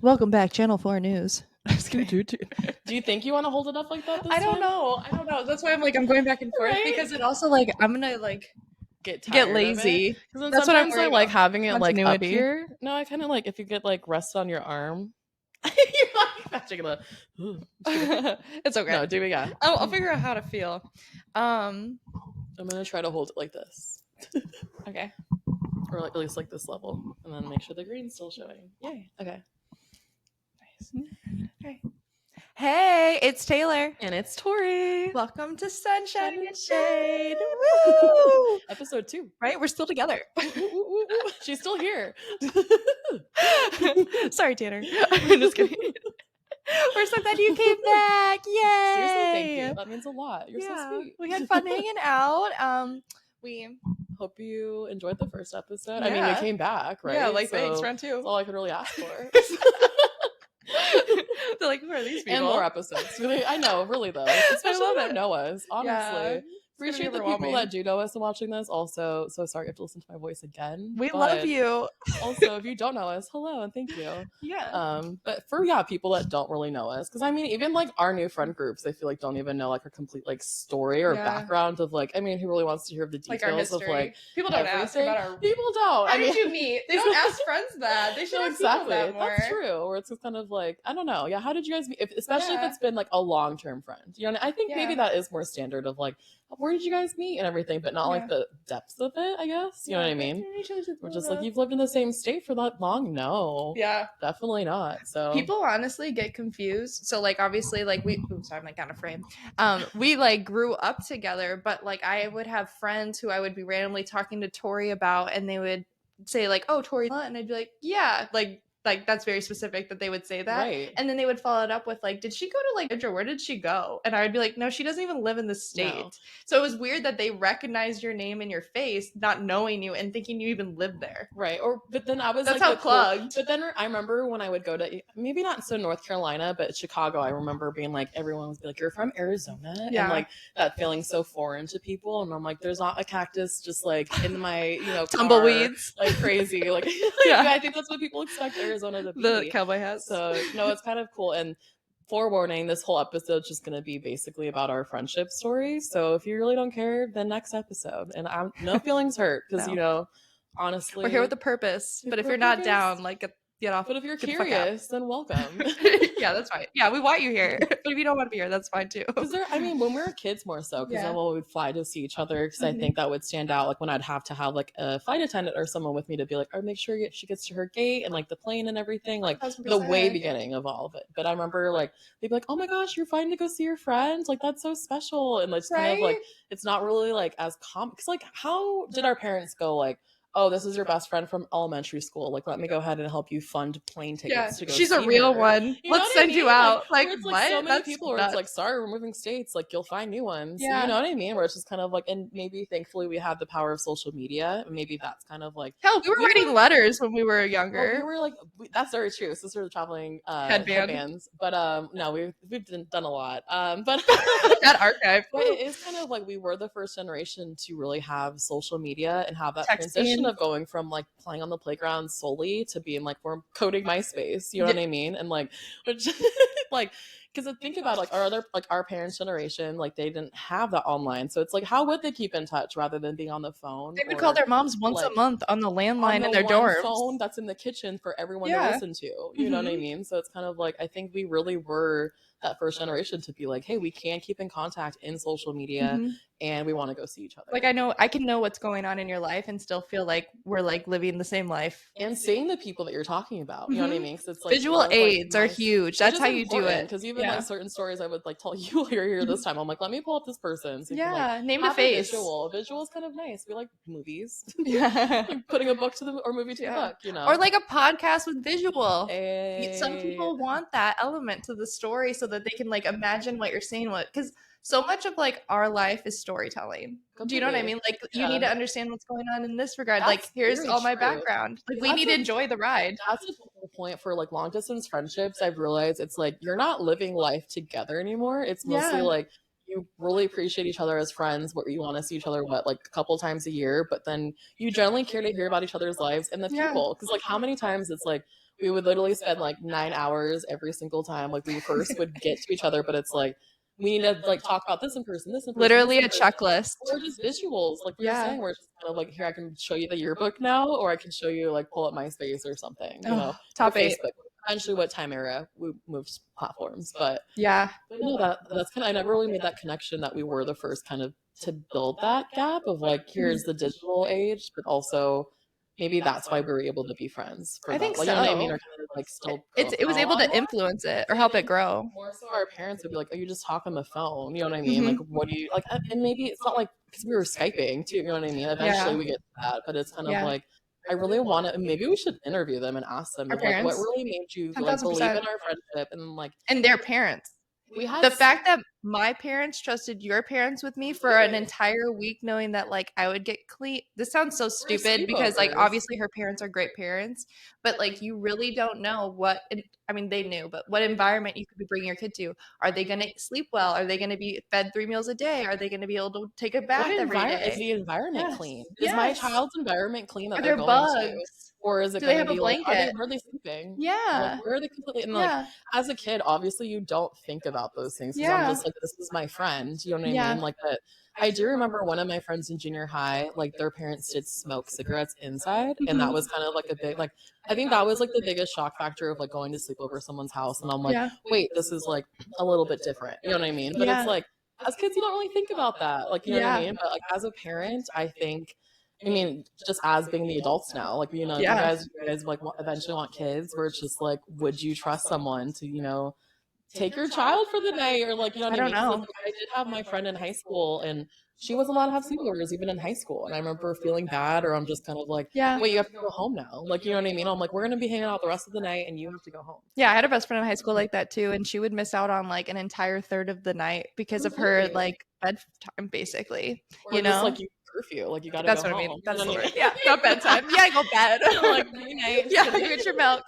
Welcome back, Channel 4 News. Do you think you want to hold it up like that this I don't time? know. That's why I'm going back and forth, Right? because it also I'm gonna Get lazy. Because then That's what I'm sometimes I worried like about. having it like up Continuity. here. No, I kind of like if you get like rest on your arm. You're like taking a. It's okay. No, do it. Yeah. I'll figure out how to feel. I'm gonna try to hold it like this, Okay. or like at least like this level, and then make sure the green's still showing. Yay. Okay. Nice. Okay. Hey, it's Taylor. And it's Tori. Welcome to Sunshine and Shade. Woo! Episode 2. Right? We're still together. She's still here. Sorry, Tanner. I'm just kidding. We're so glad you came back. Yay! Seriously, thank you. That means a lot. You're so sweet. We had fun hanging out. We hope you enjoyed the first episode. I mean, you came back, right? Yeah, thanks, round 2. That's all I could really ask for. They're like, who are these people? And more episodes. Really, I know, really though. Especially if you don't know us, honestly. Appreciate the people that do know us and watching this. Also, so sorry you have to listen to my voice again. We love you. Also, if you don't know us, hello and thank you. Yeah. But for people that don't really know us, because I mean, even like our new friend groups, I feel like don't even know like our complete like story or background of like, I mean, who really wants to hear of the details of like people don't ask about our people don't. How did you meet? They don't ask friends that. They should ask people that more. That's true. Or it's just kind of like, I don't know. Yeah, how did you guys meet? Especially if it's been like a long-term friend. You know, I think maybe that is more standard of like, where did you guys meet and everything, but not like the depths of it, I guess. You know what I mean? We're just like, you've lived in the same state for that long? No. Yeah. Definitely not. So people honestly get confused. So like obviously like sorry, I'm like out of frame. We like grew up together, but like I would have friends who I would be randomly talking to Tori about, and they would say like, oh, Tori, and I'd be like, yeah, like that's very specific that they would say that. Right. And then they would follow it up with like, did she go to like or where did she go? And I would be like, no, she doesn't even live in the state. No. So it was weird that they recognized your name and your face, not knowing you and thinking you even lived there. Right. But then I was that's like how plugged. But then I remember when I would go to maybe not so North Carolina, but Chicago, I remember being like, everyone was like, you're from Arizona? Yeah. And like that feeling so foreign to people. And I'm like, there's not a cactus just like in my, tumbleweeds. Like crazy. Like I think that's what people expect Arizona to be. The cowboy hats. So no, it's kind of cool. And forewarning, this whole episode is just going to be basically about our friendship story. So if you really don't care, then next episode. And I'm no feelings hurt because honestly, we're here with a purpose. But if you're not down, like get off. But if you're curious, then welcome. Yeah, that's fine. Yeah, we want you here. But if you don't want to be here, that's fine too. Because when we were kids more so, because then we'd fly to see each other. Because I think that would stand out. Like when I'd have to have like a flight attendant or someone with me to be like, make sure she gets to her gate and like the plane and everything. Like 100%. The way beginning of all of it. But I remember like they'd be like, oh my gosh, you're flying to go see your friends. Like that's so special. And like kind of like it's not really like as common. Because like how did our parents go like, oh, this is your best friend from elementary school. Like, let me go ahead and help you fund plane tickets to go she's see a real her. one. Let's send you out. Like it's what? Like so many people where it's like, sorry, we're moving states. Like, you'll find new ones. Yeah. You know what I mean? Where it's just kind of like, and maybe thankfully we have the power of social media. And maybe that's kind of like. Hell, we were writing letters when we were younger. We were like, that's very true. So we're traveling headbands. But no, we've done a lot. But that archive. But it is kind of like we were the first generation to really have social media and have that transition of going from like playing on the playground solely to being like we're coding MySpace, you know what I mean? And like which like because think about like our parents' generation, like they didn't have that online, so it's like how would they keep in touch rather than being on the phone? They would call their moms once a month on the landline in their dorms. Phone that's in the kitchen for everyone to listen to, you know what I mean? So it's kind of like I think we really were that first generation to be like, hey, we can keep in contact in social media and we want to go see each other. Like I can know what's going on in your life and still feel like we're like living the same life. And seeing the people that you're talking about, you know what I mean? Because it's like visual aids are huge. That's how you do it. Because even like certain stories I would like tell you while you're here this time. I'm like, let me pull up this person. So you can, like, name a face. Visual is kind of nice. We like movies. Yeah. Like putting a book to the or movie to the book, you know. Or like a podcast with visual. Hey. Some people want that element to the story so that they can like imagine what you're saying. Because so much of like our life is storytelling. Completely. Do you know what I mean? Like you need to understand what's going on in this regard. That's like here's all my background. Like we need to enjoy the ride. That's the whole point for like long distance friendships. I've realized it's like you're not living life together anymore. It's mostly like you really appreciate each other as friends, what you want to see each other like a couple times a year, but then you generally care to hear about each other's lives and the people. Because like how many times it's like we would literally spend like 9 hours every single time. Like we first would get to each other, but it's like we need to like talk about this in person, this in person, Literally this in a person. checklist. Or just visuals, like we were saying, we're just kind of like, here, I can show you the yearbook now, or I can show you like pull up MySpace or something, you know, top or 8. Facebook. Eventually, what time era we moved platforms, but yeah, no, that's kind of, I never really made that connection that we were the first kind of to build that gap of like, here's the digital age, but also maybe that's why we were able to be friends for I that. think Like, so. you know what I mean? Or kind of like still It was able to influence it or help it grow. More so our parents would be like, oh, you just talk on the phone, you know what I mean? Like, what do you like? And maybe it's not like, because we were Skyping too, you know what I mean? Eventually we get to that, but it's kind of like, I really want to, maybe we should interview them and ask them, like, what really made you like believe in our friendship and like, and their parents. We had the fact that my parents trusted your parents with me for an entire week, knowing that like I would get clean. This sounds so stupid because like obviously her parents are great parents, but like you really don't know what. I mean, they knew, but what environment you could be bringing your kid to? Are they going to sleep well? Are they going to be fed 3 meals a day? Are they going to be able to take a bath every day? Is the environment clean? Is my child's environment clean that they're going bugs? to? Or is it Do they going have to be a like, blanket? are they sleeping? Yeah. Like, where are they completely? And like, as a kid, obviously you don't think about those things because I'm just like, this is my friend. You know what I mean? Like that. I do remember one of my friends in junior high, like their parents did smoke cigarettes inside. And that was kind of like a big, like, I think that was like the biggest shock factor of like going to sleep over someone's house. And I'm like, wait, this is like a little bit different. You know what I mean? But it's like, as kids, you don't really think about that. Like, you know what I mean? But like as a parent, I think, I mean, just as being the adults now, like, you know, you guys like eventually want kids where it's just like, would you trust someone to, you know, take your child for the night or like, you know what I mean? Like, I did have my friend in high school and she wasn't allowed to have sleepovers even in high school. And I remember feeling bad or I'm just kind of like, wait, you have to go home now. Like, you know what I mean? I'm like, we're going to be hanging out the rest of the night and you have to go home. Yeah, I had a best friend in high school like that too. And she would miss out on like an entire third of the night because of her like bedtime, basically. Or you know, just, like you curfew, like you gotta That's go what home. I mean. That's the word. Yeah, not bedtime. Yeah, go bed. Like night. Yeah, you get your milk.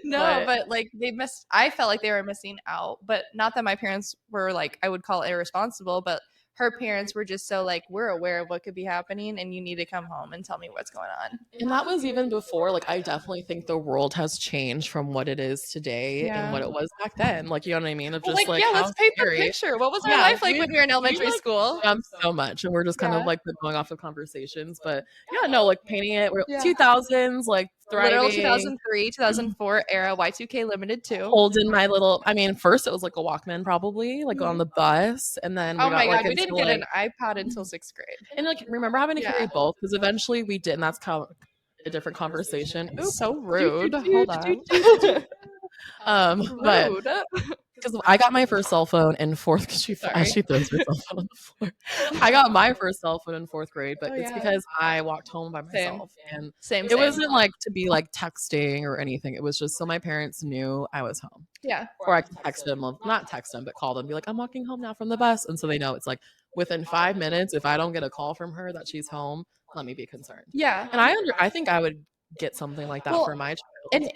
No, but like they missed. I felt like they were missing out, but not that my parents were like I would call it irresponsible, but her parents were just so like, we're aware of what could be happening and you need to come home and tell me what's going on. And that was even before, like, I definitely think the world has changed from what it is today and what it was back then. Like, you know what I mean? Of just like, let's paint the picture. What was our life like when we were in elementary school? So much. And we're just kind of like going off of conversations. But yeah, no, like painting it, 2000s, like thriving. Literal 2003, 2004 era, Y2K limited too. Holding my little, I mean, first it was like a Walkman probably, like on the bus. And then we got like we didn't get an iPod until 6th grade. And like, remember having to carry both? Because eventually we did, and that's kind of a different conversation. Oops. So rude. Hold on. But because I got my first cell phone in 4th, because she throws her cell phone on the floor. I got my first cell phone in 4th grade, but it's because I walked home by myself. And it wasn't like to be like texting or anything. It was just so my parents knew I was home. Yeah. Or I could text them, not text them, but call them, be like, I'm walking home now from the bus. And so they know it's like within 5 minutes, if I don't get a call from her that she's home, let me be concerned. Yeah. And I think I would get something like that for my child. And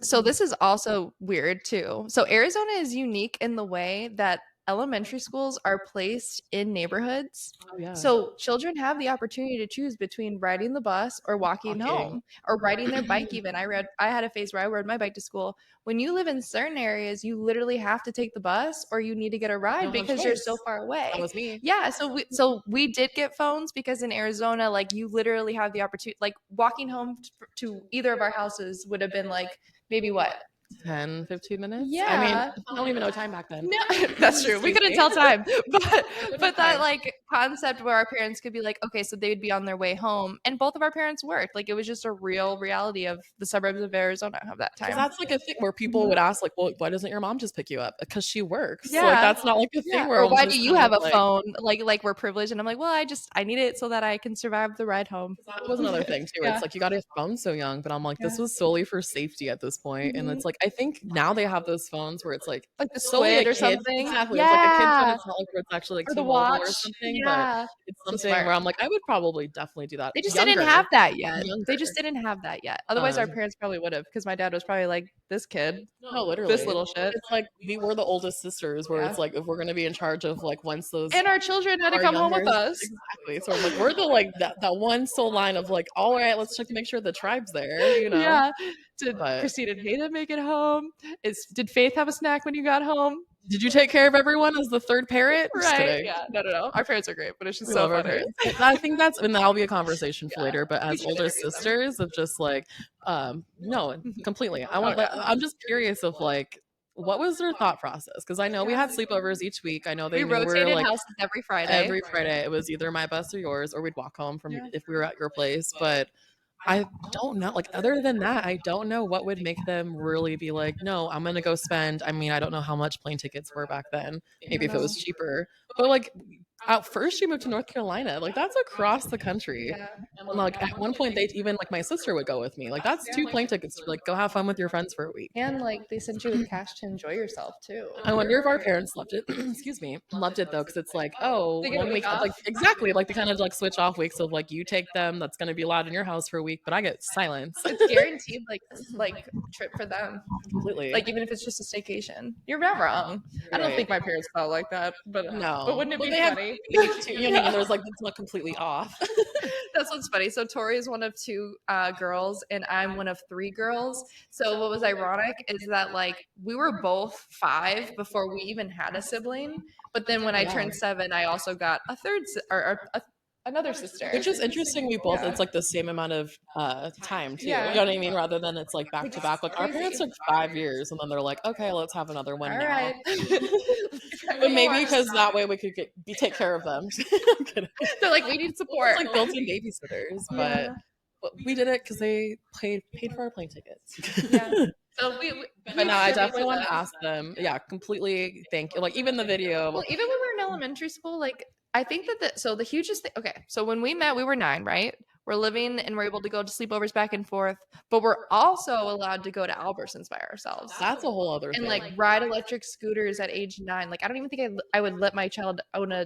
so this is also weird too. So Arizona is unique in the way that elementary schools are placed in neighborhoods. So children have the opportunity to choose between riding the bus or walking home or riding their bike even. I had a phase where I rode my bike to school. When you live in certain areas, you literally have to take the bus or you need to get a ride because you're so far away. That was me. Yeah, so we did get phones because in Arizona, like you literally have the opportunity, like walking home to either of our houses would have been like maybe what? 10, 15 minutes? Yeah. I mean, I don't even know time back then. No, that's true. We couldn't tell time. But that like concept where our parents could be like, okay, so they would be on their way home. And both of our parents worked. Like it was just a real reality of the suburbs of Arizona of that time. That's like a thing where people would ask, like, well, why doesn't your mom just pick you up? Because she works. Yeah. Like that's not like a thing where or why do you have a phone? Like we're privileged. And I'm like, well, I need it so that I can survive the ride home. That was another thing too. It's like you got a phone so young, but I'm like, this was solely for safety at this point. And it's like I think now they have those phones where it's like the Squid or something. Exactly. Yeah. It's like a kid phone. It's not like where it's actually like or the watch or something. anything, but it's something where I'm like, I would probably definitely do that. They just didn't have that yet. They just didn't have that yet. Otherwise, our Um, parents probably would have, because my dad was probably like, this kid, No, literally. this little shit. It's like we were the oldest sisters, where it's like if we're gonna be in charge of like once those and our children had to come home with us. Exactly. So I'm like, we're the like that one soul line of like, all right, let's check to make sure the tribe's there, you know. Yeah. Did Christine and Hayden make it home? Did Faith have a snack when you got home? Did you take care of everyone as the third parent? Right. Yeah. No. Our parents are great, but it's just so funny. I think and that'll be a conversation for later. But as older sisters, of just like, no, completely. I'm just curious of like, what was their thought process? Because I know we had sleepovers each week. I know we rotated like, houses every Friday. Every Friday, it was either my bus or yours, or we'd walk home from if we were at your place. But I don't know, like, other than that, I don't know what would make them really be like, no, I'm gonna go spend. I mean, I don't know how much plane tickets were back then. Maybe if it was cheaper, but like at first she moved to North Carolina, like that's across the country. And like at one point they even like my sister would go with me, like that's 2 plane tickets to like go have fun with your friends for a week. And like they sent you with cash to enjoy yourself too. I wonder if our parents loved it. Excuse me, loved it though, because it's like, oh, 1 week, like exactly, like they kind of like switch off weeks of like you take them, that's gonna be allowed in your house for a week, but I get silence. It's guaranteed like trip for them. Completely. Like even if it's just a staycation, you're not wrong. I don't think my parents felt like that, but no. But wouldn't it be funny? You know, there's like it's not completely off. That's what's funny. So Tori is one of 2 girls, and I'm one of 3 girls. So what was ironic is that like we were both 5 before we even had a sibling. But then when I turned 7, I also got a third another sister, which is interesting. We both it's like the same amount of time too. You know what I mean? Rather than it's like back to back. Like our parents took 5 years, and then they're like, okay, let's have another one now. Right. But maybe because that way we could take care of them. I'm kidding. They're like, we need support. It's like built-in babysitters, but we did it because they paid for our plane tickets. Yeah. So but no, I definitely want to ask them. Yeah, completely. Thank you. Like even the video. Well, even when we were in elementary school, like I think that the hugest thing. Okay, so when we met, we were 9, right? We're living and we're able to go to sleepovers back and forth, but we're also allowed to go to Albertsons by ourselves. That's a whole other thing. And like ride electric scooters at age 9. Like I don't even think I would let my child own a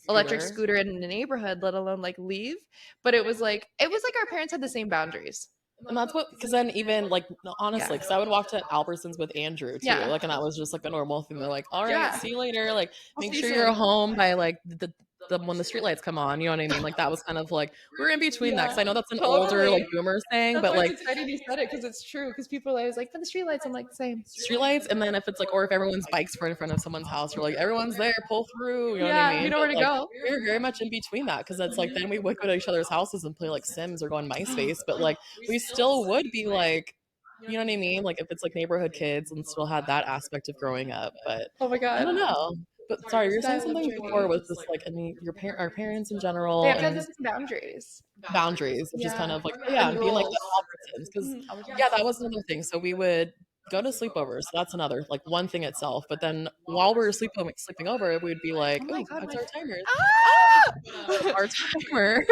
electric scooter in the neighborhood, let alone like leave. But it was like our parents had the same boundaries. And that's what, because then even like honestly, because I would walk to Albertsons with Andrew too, like, and that was just like a normal thing. They're like, all right, see you later. Like, make sure you're home by like the when the streetlights come on, you know what I mean? Like that was kind of like we're in between that, because I know that's an older like boomer thing, that's but like it's exciting you said it because it's true. Because people are always like, for the streetlights, I'm like, same streetlights. And then if it's like, or if everyone's bikes were in front of someone's house, you're like, everyone's there, pull through. You know what I mean? You know where to go. We're very much in between that, because it's like then we would go to each other's houses and play like Sims or go on MySpace, but like we still would be like, you know what I mean? Like if it's like neighborhood kids and still had that aspect of growing up. But oh my god, I don't know. But sorry, you're saying something before with this, like, I mean, our parents in general. They have to have boundaries. Boundaries, which is kind of like, and being like the Albertsons. Because, that was another thing. So we would go to sleepovers. So that's another, like, one thing itself. But then while we were sleeping over, we'd be like, oh, what's our timer? Our timer.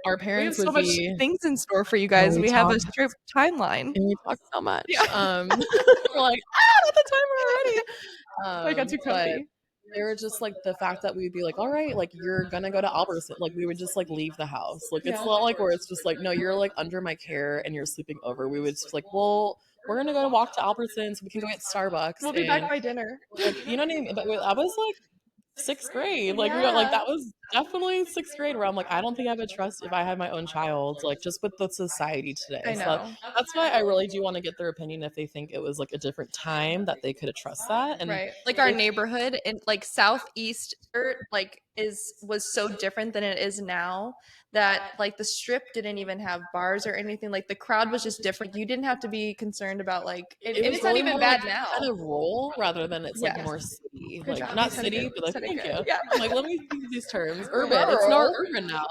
Our parents would much things in store for you guys. We have a strict timeline. And we talk so much. We're like, not the timer already. I got too comfy. They were just like the fact that we'd be like, all right, like you're gonna go to Albertson. Like we would just like leave the house. Like it's not like where it's just like, no, you're like under my care and you're sleeping over. We would just like, well, we're gonna go walk to Albertson so we can go get Starbucks. We'll be back by dinner. Like, you know what I mean? But I was like 6th grade. Like we got, like that was definitely 6th grade where I'm like, I don't think I would trust if I had my own child, like just with the society today. I know. So that's why I really do want to get their opinion if they think it was like a different time that they could trust that. And like our neighborhood in like Southeast like was so different than it is now, that like the strip didn't even have bars or anything. Like the crowd was just different. You didn't have to be concerned about like it's not even bad like now. Kind of rural rather than it's like more city. Like not city, but like thank you. Yeah. I'm like, let me use these terms. Urban. It's not urban now.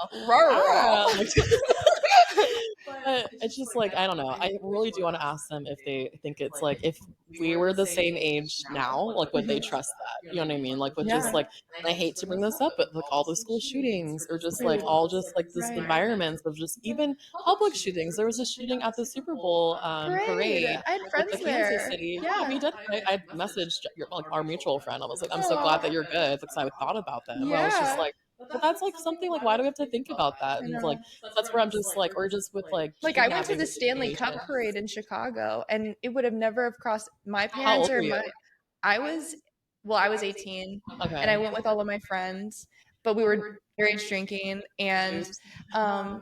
But it's just like, I don't know. I really do want to ask them if they think it's like, if we were the same age now, like, would they trust that? You know what I mean? Like, with just Yeah. like, and I hate to bring this up, but like all the school shootings or just like Dude, all just like this right. environments of just even public shootings. There was a shooting at the Super Bowl Parade. parade I had with friends the Kansas there. City. Yeah, Yeah. we did. I messaged like our mutual friend. I was like, I'm so glad that Aw. you're good because I thought about them. I was just Yeah. like, but that's like something like, why do we have to think about that? I And know. like, that's where I'm just like, or just with like Like I went to kidnapping the Stanley Cup situations. parade in Chicago, and it would have never have crossed my How parents old or were you? my. I was, well, I was 18, and I Okay. went with all of my friends, but we were underage drinking, and Oops.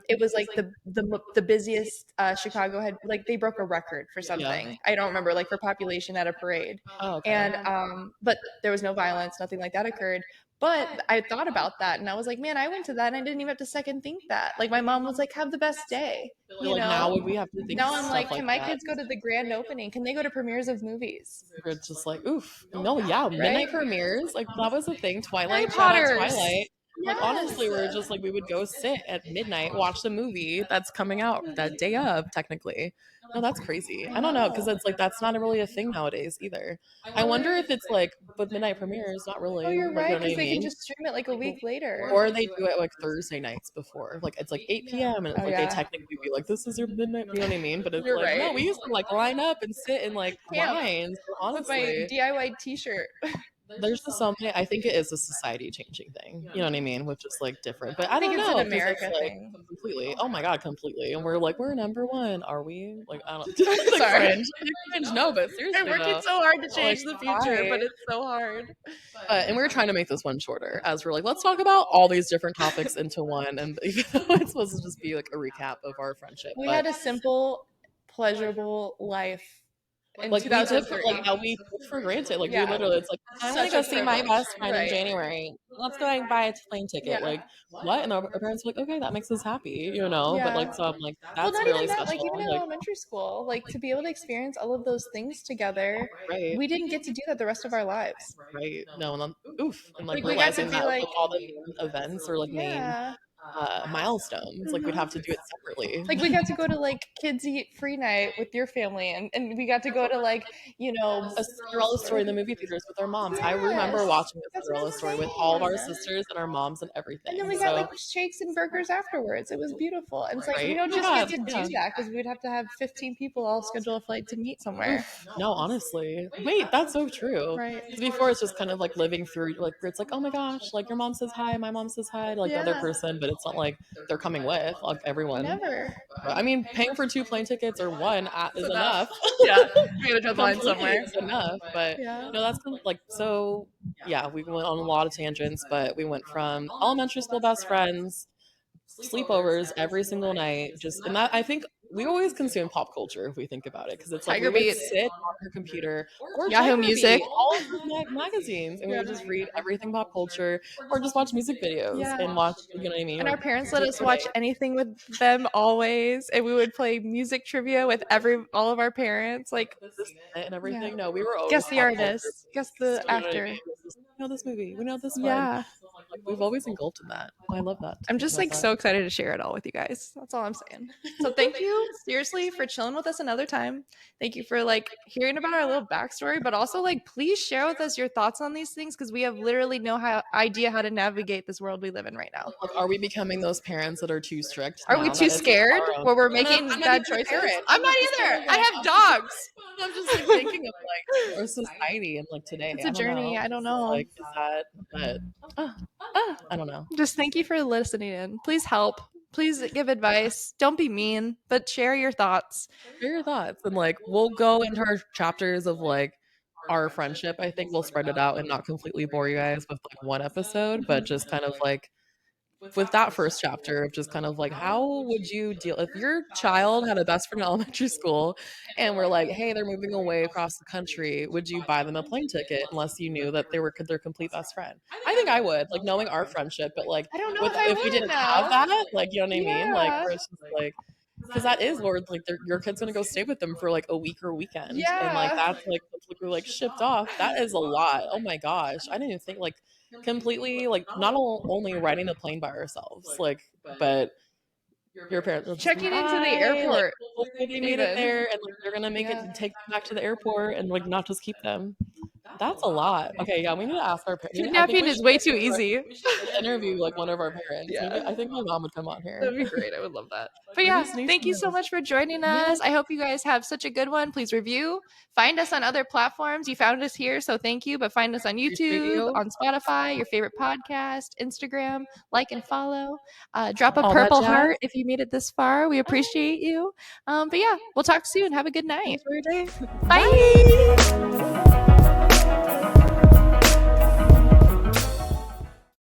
it was like the busiest Chicago had, like they broke a record for Yeah. something. I don't remember, like for population at a parade, Oh, okay. and but there was no violence, nothing like that occurred. But I thought about that, and I was like, man, I went to that, and I didn't even have to second think that. Like my mom was like, have the best day, But you like now know. would we have to think Now I'm stuff like, like can my that? kids go to the grand opening? Can they go to premieres of movies? We're just like, oof. No, yeah, Right? midnight premieres. Like that was a thing. Harry Twilight, shout out Potters. Twilight. Like Yes. honestly, we are just like we would go sit at midnight, watch the movie that's coming out that day of, technically. No, that's crazy. I I don't know, because know. it's like that's not really a thing nowadays either. I wonder if it's like with midnight premieres, not Oh, really. you're Like you right, know what because I they can mean? just stream it like a week later. Or they do it like Thursday nights before. Like it's like 8 p.m. and Oh it's like they yeah. technically be like, this is your midnight, you know what I mean? But it's You're like, no, right. we used to like line up and sit in like Camp lines, with my honestly. DIY t-shirt. There's just so many. I think it is a society changing thing. You know what I mean? With just like different, but I I think don't it's an know because it's America like thing. completely. Oh my god, completely. And we're like, we're number one. Are we? Like I don't like Sorry. cringe. Like, cringe. No, but I'm seriously working though, so hard to like change the future, why? but it's so hard. But and we were trying to make this one shorter as we're like, let's talk about all these different topics into one, and even though it's supposed to just be like a recap of our friendship, We but had a simple, pleasurable life in like we took for like 2003. that we took for granted. Like we Yeah. literally, it's like I'm gonna Such go a see my privilege. best friend in Right. January. Let's go and buy a plane ticket. Yeah. Like what? And our parents were like, okay, that makes us happy, you know. But Yeah. like, so I'm like, Well, that's not even really that, like even special. in Like, elementary school, like to be able to experience all of those things together, right, we didn't get to do that the rest of our lives. right. No, and then oof, and like Like we got to realizing be that like, like all the main events or like main yeah. milestones, like we'd Mhm. have to do it separately. Like we got to go to like kids eat free night with your family, and we got to go to like, you know, A Cinderella story in the movie theaters with our moms. I remember yes. watching a That's what Cinderella I'm story with all of our saying. sisters and our moms and And then everything. we got So like shakes and burgers afterwards. It was beautiful. And it's like we right? don't Oh my just get god, to yeah. do that because we'd have to have 15 people all schedule a flight to meet somewhere. Oof. No, honestly. Wait, that's so true. Right. Because before it's just kind of like living through, like, where it's like, oh my gosh, like your mom says hi, my mom says hi to like the other Yeah. person, but it's not like they're coming with like everyone. Never. But I mean, paying for two plane tickets or one It's is enough. enough. Yeah. We gotta draw the line Completely somewhere. is enough. But Yeah. no, that's like so. Yeah, we went on a lot of tangents, but we went from elementary school best friends, sleepovers every single night. Just and that I think we always consume pop culture if we think about it, because it's like we Tiger would Beat. sit on our computer or Yahoo Checker Music. Beat, all of the magazines, and we Yeah. would just read everything pop culture or just watch music videos Yeah. and watch, you know what I mean? And our Or parents let just us watch anything with them always, and we would play music trivia with all of our parents. Like, this and everything. yeah. No, we were always Guess the pop culture. artist, guess the You know what I mean? actor. It was just, we know this movie, we know this one. Yeah. Like we've always engulfed in that. I love that. I'm just Love like that. so excited to share it all with you guys. That's all I'm saying. So thank you seriously for chilling with us another time. Thank you for like hearing about our little backstory, but also like please share with us your thoughts on these things because we have literally no idea how to navigate this world we live in right now. Like, are we becoming those parents that are too strict Are we now too that it's like scared our own? where we're I'm making not bad even a choices? parent. I'm not just kind either. of I like, have dogs. I'm just like thinking of like our society and like today. It's I a don't journey. know. I don't know. Like, is that? But I don't know. Just thank you for listening in. Please help. Please give advice. Don't be mean, but share your thoughts. Share your thoughts and like we'll go into our chapters of like our friendship. I think we'll spread it out and not completely bore you guys with like one episode, but just kind of like with that first chapter of just kind of like how would you deal if your child had a best friend in elementary school and we're like, hey, they're moving away across the country, would you buy them a plane ticket unless you knew that they were their complete best friend? I think I would, like knowing our friendship, but like I don't know with if I if we would didn't have now. that, like you know what I mean, like Yeah. where it's just like because that is where like your kid's gonna go stay with them for like a week or weekend, and like Yeah. that's like completely like shipped off. That is a lot. Oh my gosh, I didn't even think like completely like not only riding the plane by ourselves, like but your parents will just checking be, into the "Hi," like, airport. hopefully they made it there, and, like, they're gonna make it Yeah. and take them back to the airport and, like, not just keep them. That's a lot. Okay, yeah, we need to ask our parents. I think Kidnapping we is should way get too one of our easy. we should interview, like, one of our parents. Maybe Yeah. I think my mom would come on here. That'd be great. I would love that. But We yeah, just need thank some you of so those. much for joining Yeah. us. I hope you guys have such a good one. Please review. Find us on other platforms. You found us here, so thank you. But find us on Appreciate YouTube, you. on Spotify, your favorite podcast, Instagram. Like and follow. Drop a All that purple jazz. heart if you made it this far. We appreciate you. But yeah, we'll talk soon. Have a good night. Enjoy your day. Bye.